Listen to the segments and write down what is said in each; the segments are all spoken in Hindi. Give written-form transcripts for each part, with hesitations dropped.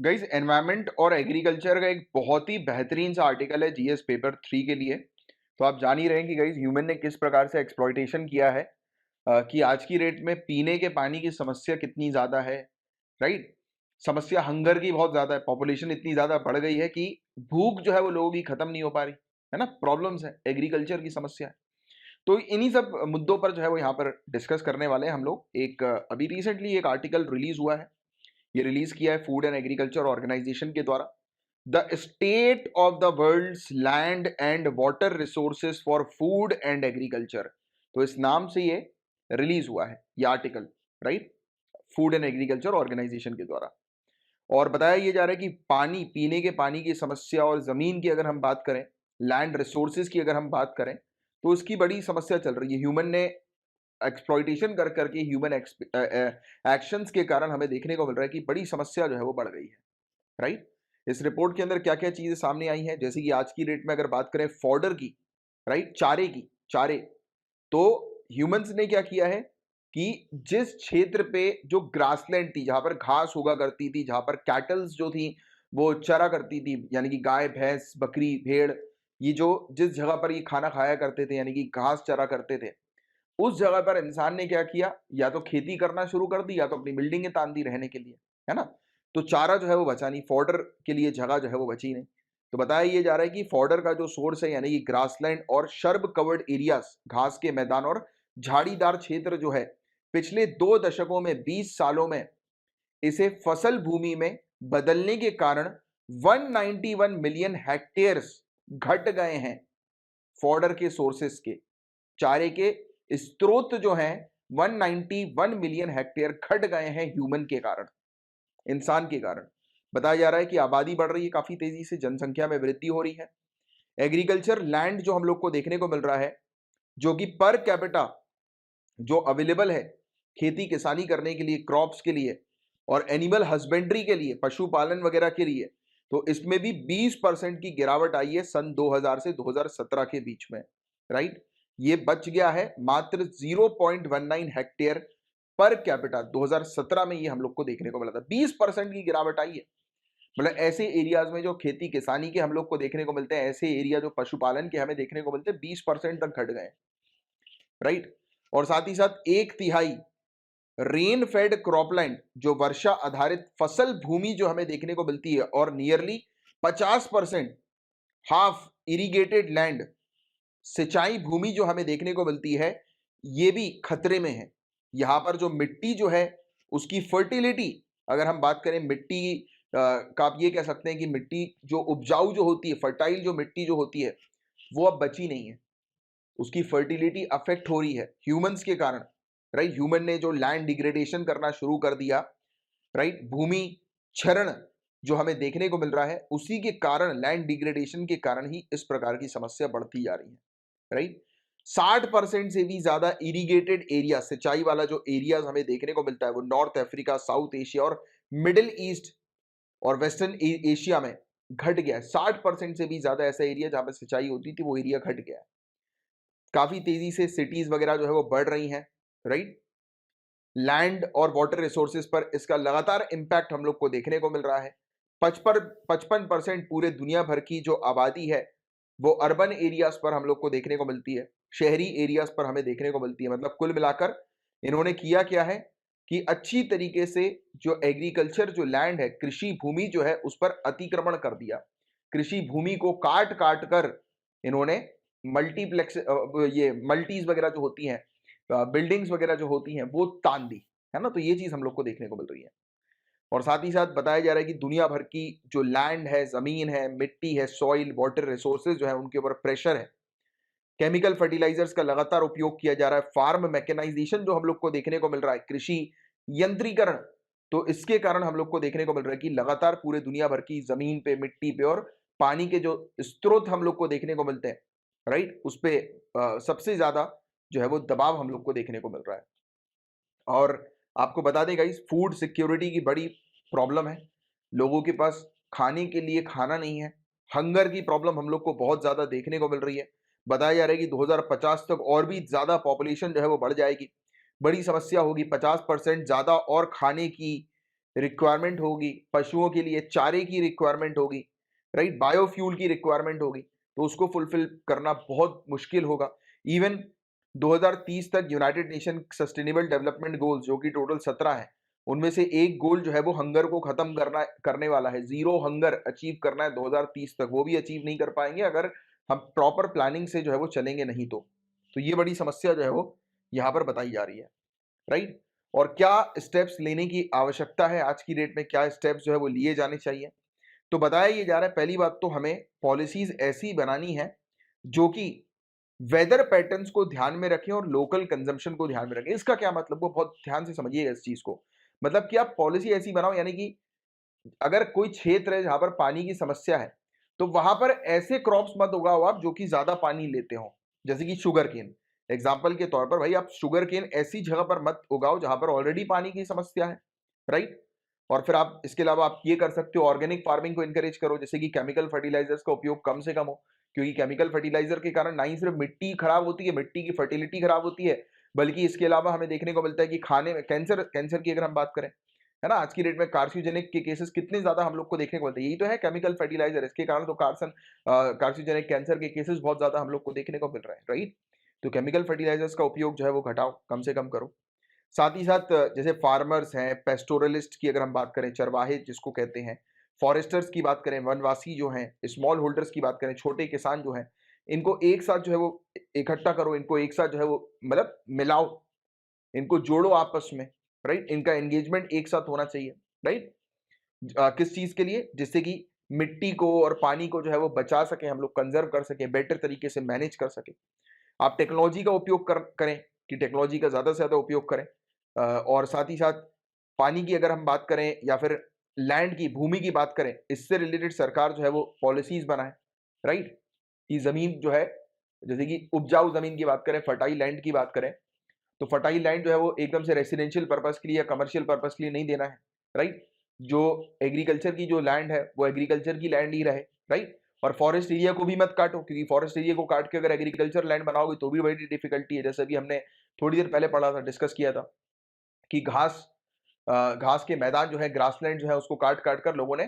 गाइस एनवायरनमेंट और एग्रीकल्चर का एक बहुत ही बेहतरीन सा आर्टिकल है जीएस पेपर 3 के लिए। तो आप जान ही रहे हैं कि गाइस ह्यूमन ने किस प्रकार से एक्सप्लॉइटेशन किया है, कि आज की डेट में पीने के पानी की समस्या कितनी ज़्यादा है, राइट? समस्या हंगर की बहुत ज़्यादा है, पॉपुलेशन इतनी ज़्यादा बढ़ गई है कि भूख जो है वो लोगों की खत्म नहीं हो पा रही, है ना? प्रॉब्लम्स है, एग्रीकल्चर की समस्या है। तो इन्हीं सब मुद्दों पर जो है वो यहाँ पर डिस्कस करने वाले हैं हम लोग। एक अभी रिसेंटली एक आर्टिकल रिलीज़ हुआ है, ये रिलीज किया है फूड एंड एग्रीकल्चर ऑर्गेनाइजेशन के द्वारा। The state of the world's land and water resources for food and agriculture. तो इस नाम से ये रिलीज हुआ है ये article, right? Food and agriculture organisation के द्वारा। और बताया ये जा रहा है कि पानी, पीने के पानी की समस्या और जमीन की अगर हम बात करें, लैंड रिसोर्सेज की अगर हम बात करें, तो उसकी बड़ी समस्या चल रही है। ह्यूमन ने एक्सप्लॉइटेशन कर करके ह्यूमन एक्शंस के कारण हमें देखने को मिल रहा है कि बड़ी समस्या जो है वो बढ़ गई है, राइट? इस रिपोर्ट के अंदर क्या क्या चीजें सामने आई हैं, जैसे कि आज की डेट में अगर बात करें फॉडर की, राइट, चारे की, चारे, तो ह्यूमंस ने क्या किया है कि जिस क्षेत्र पे जो ग्रासलैंड थी, जहां पर घास उगा करती थी, जहां पर कैटल्स जो थी वो चरा करती थी, यानी कि गाय भैंस बकरी भेड़, ये जो जिस जगह पर ये खाना खाया करते थे यानी कि घास चरा करते थे, उस जगह पर इंसान ने क्या किया, या तो खेती करना शुरू कर दी या तो अपनी बिल्डिंगें तान दी रहने के लिए, है ना? तो चारा जो है वो बचा नहीं, फॉडर के लिए जगह जो है वो बची नहीं। तो बताया ये जा रहा है कि फॉडर का जो सोर्स है यानी कि ग्रासलैंड और शर्ब कवर्ड एरियाज, घास के मैदान और झाड़ीदार क्षेत्र जो है, पिछले 2 दशकों में 20 सालों में इसे फसल भूमि में बदलने के कारण 191 मिलियन हेक्टेयर्स घट गए हैं। फॉडर के सोर्सेस के, चारे के स्रोत जो हैं, 191 मिलियन हेक्टेयर घट गए हैं ह्यूमन के कारण, इंसान के कारण। बताया जा रहा है कि आबादी बढ़ रही है काफी तेजी से, जनसंख्या में वृद्धि हो रही है। एग्रीकल्चर लैंड जो हम लोग को देखने को मिल रहा है, जो कि पर कैपिटा जो अवेलेबल है खेती किसानी करने के लिए, क्रॉप्स के लिए और एनिमल हस्बेंड्री के लिए, पशुपालन वगैरह के लिए, तो इसमें भी 20% की गिरावट आई है सन 2000 से 2017 के बीच में, राइट? ये बच गया है मात्र 0.19 हेक्टेयर पर कैपिटा। 2017 में ये हम लोग को देखने को मिला था, 20% की गिरावट आई है। मतलब ऐसे एरियाज में जो खेती किसानी के हम लोग को देखने को मिलते हैं, ऐसे एरिया जो पशुपालन के हमें देखने को मिलते हैं, 20% तक घट गए, राइट? और साथ ही साथ 1/3 रेन फेड क्रॉपलैंड, जो वर्षा आधारित फसल भूमि जो हमें देखने को मिलती है, और नियरली 50% हाफ इरिगेटेड लैंड, सिंचाई भूमि जो हमें देखने को मिलती है, ये भी खतरे में है। यहां पर जो मिट्टी जो है उसकी फर्टिलिटी, अगर हम बात करें मिट्टी का, आप ये कह सकते हैं कि मिट्टी जो उपजाऊ जो होती है, फर्टाइल जो मिट्टी जो होती है, वो अब बची नहीं है। उसकी फर्टिलिटी अफेक्ट हो रही है ह्यूमंस के कारण, राइट? ह्यूमन ने जो लैंड डिग्रेडेशन करना शुरू कर दिया, राइट, भूमि क्षरण जो हमें देखने को मिल रहा है, उसी के कारण, लैंड डिग्रेडेशन के कारण ही इस प्रकार की समस्या बढ़ती जा रही है, राइट? 60% से भी ज्यादा इरिगेटेड एरिया, सिंचाई वाला जो एरियाज हमें देखने को मिलता है, वो नॉर्थ अफ्रीका, साउथ एशिया और मिडिल ईस्ट और वेस्टर्न एशिया में घट गया है। 60% से भी ज्यादा ऐसा एरिया जहां पर सिंचाई होती थी, वो एरिया घट गया है। काफी तेजी से सिटीज वगैरह जो है वो बढ़ रही हैं, राइट? लैंड और वाटर रिसोर्सेज पर इसका लगातार इंपैक्ट हम लोग को देखने को मिल रहा है। 55% पूरे दुनिया भर की जो आबादी है वो अर्बन एरियाज पर हम लोग को देखने को मिलती है, शहरी एरियाज पर हमें देखने को मिलती है। मतलब कुल मिलाकर इन्होंने किया क्या है कि अच्छी तरीके से जो एग्रीकल्चर जो लैंड है, कृषि भूमि जो है, उस पर अतिक्रमण कर दिया। कृषि भूमि को काट काट कर इन्होंने मल्टीप्लेक्स, ये मल्टीज वगैरह जो होती हैं, बिल्डिंग्स वगैरह जो होती हैं, वो तान दी, है ना? तो ये चीज हम लोग को देखने को मिल रही है। और साथ ही साथ बताया जा रहा है कि दुनिया भर की जो लैंड है, जमीन है, मिट्टी है, सॉइल वाटर रिसोर्सेज जो है, उनके ऊपर प्रेशर है। केमिकल फर्टिलाइजर्स का लगातार उपयोग किया जा रहा है। फार्म मैकेनाइजेशन जो हम लोग को देखने को मिल रहा है, कृषि यंत्रीकरण, तो इसके कारण हम लोग को देखने को मिल रहा है कि लगातार पूरे दुनिया भर की जमीन पे, मिट्टी पे और पानी के जो स्रोत हम लोग को देखने को मिलते हैं, राइट, उस पे सबसे ज्यादा जो है वो दबाव हम लोग को देखने को मिल रहा है। और आपको बता दें गाइस, फूड सिक्योरिटी की बड़ी प्रॉब्लम है। लोगों के पास खाने के लिए खाना नहीं है। हंगर की प्रॉब्लम हम लोग को बहुत ज़्यादा देखने को मिल रही है। बताया जा रहा है कि 2050 तक और भी ज़्यादा पॉपुलेशन जो है वो बढ़ जाएगी। बड़ी समस्या होगी, 50% ज़्यादा और खाने की रिक्वायरमेंट होगी, पशुओं के लिए चारे की रिक्वायरमेंट होगी, राइट? बायोफ्यूल की रिक्वायरमेंट होगी, तो उसको फुलफिल करना बहुत मुश्किल होगा। इवन 2030 तक United nation sustainable development goals जो कि टोटल 17 है, उनमें से एक गोल जो है वो हंगर को खत्म करने वाला है। जीरो हंगर अचीव करना है 2030 तक। वो भी अचीव नहीं कर पाएंगे अगर हम प्रॉपर प्लानिंग से जो है वो चलेंगे नहीं तो ये बड़ी समस्या जो है वो यहाँ पर बताई जा रही है, राइट? और क्या स्टेप्स लेने की आवश्यकता है आज की डेट में, क्या स्टेप्स जो है वो लिए जाने चाहिए? तो बताया ये जा रहा है, पहली बात तो हमें पॉलिसीज ऐसी बनानी है जो कि वेदर पैटर्न्स को ध्यान में रखें और लोकल कंजम्पशन को ध्यान में रखें। इसका क्या मतलब, वो बहुत ध्यान से समझिएगा इस चीज को। मतलब कि आप पॉलिसी ऐसी बनाओ, यानी कि अगर कोई क्षेत्र है जहां पर पानी की समस्या है, तो वहां पर ऐसे क्रॉप्स मत उगाओ आप जो कि ज्यादा पानी लेते हो, जैसे कि शुगर केन। एग्जाम्पल के तौर पर भाई, आप शुगर केन ऐसी जगह पर मत उगाओ जहां पर ऑलरेडी पानी की समस्या है, राइट? और फिर आप इसके अलावा आप ये कर सकते हो, ऑर्गेनिक फार्मिंग को इनकरेज करो, जैसे कि केमिकल फर्टिलाइजर्स का उपयोग कम से कम हो। क्योंकि केमिकल फर्टिलाइजर के कारण ना ही सिर्फ मिट्टी खराब होती है, मिट्टी की फर्टिलिटी खराब होती है, बल्कि इसके अलावा हमें देखने को मिलता है कि खाने में कैंसर कैंसर की अगर हम बात करें, है ना, आज की डेट में कार्सियोजेनिक के केसेस कितने ज्यादा हम लोग को देखने को मिलते हैं। यही तो है केमिकल फर्टिलाइजर, इसके कारण तो कार्सियोजेनिक कैंसर के केसेस बहुत ज्यादा हम लोग को देखने को मिल रहे हैं, राइट? तो केमिकल फर्टिलाइजर्स का उपयोग जो है वो घटाओ, कम से कम करो। साथ ही साथ जैसे फार्मर्स हैं, पेस्टोरलिस्ट की अगर हम बात करें, चरवाहे जिसको कहते हैं, फॉरेस्टर्स की बात करें, वनवासी जो हैं, स्मॉल होल्डर्स की बात करें, छोटे किसान जो हैं, इनको एक साथ जो है वो इकट्ठा करो, इनको एक साथ जो है वो मतलब मिलाओ, इनको जोड़ो आपस में, राइट? इनका एंगेजमेंट एक साथ होना चाहिए, राइट? किस चीज के लिए? जिससे कि मिट्टी को और पानी को जो है वो बचा सके, हम लोग कंजर्व कर सके, बेटर तरीके से मैनेज कर सके। आप टेक्नोलॉजी का उपयोग करें, कि टेक्नोलॉजी का ज्यादा से ज्यादा उपयोग करें। और साथ ही साथ पानी की अगर हम बात करें या फिर लैंड की, भूमि की बात करें, इससे रिलेटेड सरकार जो है वो पॉलिसीज बनाए, राइट? कि जमीन जो है, जैसे कि उपजाऊ जमीन की बात करें, फर्टाइल लैंड की बात करें, तो फर्टाइल लैंड जो है वो एकदम से रेसिडेंशियल पर्पस के लिए या कमर्शियल पर्पस के लिए नहीं देना है, राइट? जो एग्रीकल्चर की जो लैंड है वो एग्रीकल्चर की लैंड ही रहे, राइट? और फॉरेस्ट एरिया को भी मत काटो, क्योंकि फॉरेस्ट एरिया को काट के अगर एग्रीकल्चर लैंड बनाओगे तो भी बड़ी डिफिकल्टी है। जैसे अभी हमने थोड़ी देर पहले पढ़ा था, डिस्कस किया था कि घास के मैदान जो है, ग्रासलैंड जो है, उसको काट काट कर लोगों ने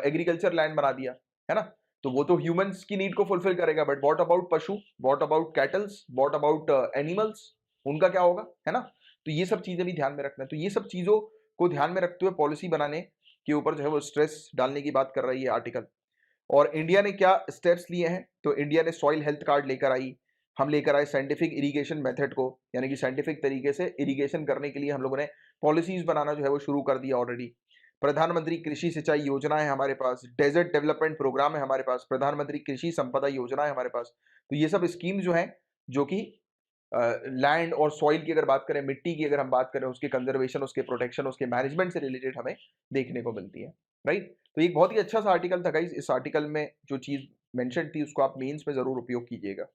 एग्रीकल्चर लैंड बना दिया, है ना? तो वो तो ह्यूमंस की नीड को फुलफिल करेगा, बट व्हाट अबाउट पशु, what about kettles, what about animals, उनका क्या होगा, है ना? तो ये सब चीजें भी ध्यान में रखना है। तो ये सब चीजों को ध्यान में रखते हुए पॉलिसी बनाने के ऊपर जो है वो स्ट्रेस डालने की बात कर रही है आर्टिकल। और इंडिया ने क्या स्टेप्स लिए हैं? तो इंडिया ने सॉइल हेल्थ कार्ड लेकर आई, हम लेकर आए साइंटिफिक इरिगेशन मेथड को, यानी कि साइंटिफिक तरीके से इरिगेशन करने के लिए हम लोगों ने पॉलिसीज बनाना जो है वो शुरू कर दिया ऑलरेडी। प्रधानमंत्री कृषि सिंचाई योजना है हमारे पास, डेजर्ट डेवलपमेंट प्रोग्राम है हमारे पास, प्रधानमंत्री कृषि संपदा योजना है हमारे पास। तो ये सब स्कीम जो है, जो कि लैंड और सॉइल की अगर बात करें, मिट्टी की अगर हम बात करें, उसके कंजर्वेशन, उसके प्रोटेक्शन, उसके मैनेजमेंट से रिलेटेड हमें देखने को मिलती है, राइट? तो एक बहुत ही अच्छा सा आर्टिकल था गाइस। इस आर्टिकल में जो चीज मेंशन थी उसको आप मेंस में जरूर उपयोग कीजिएगा।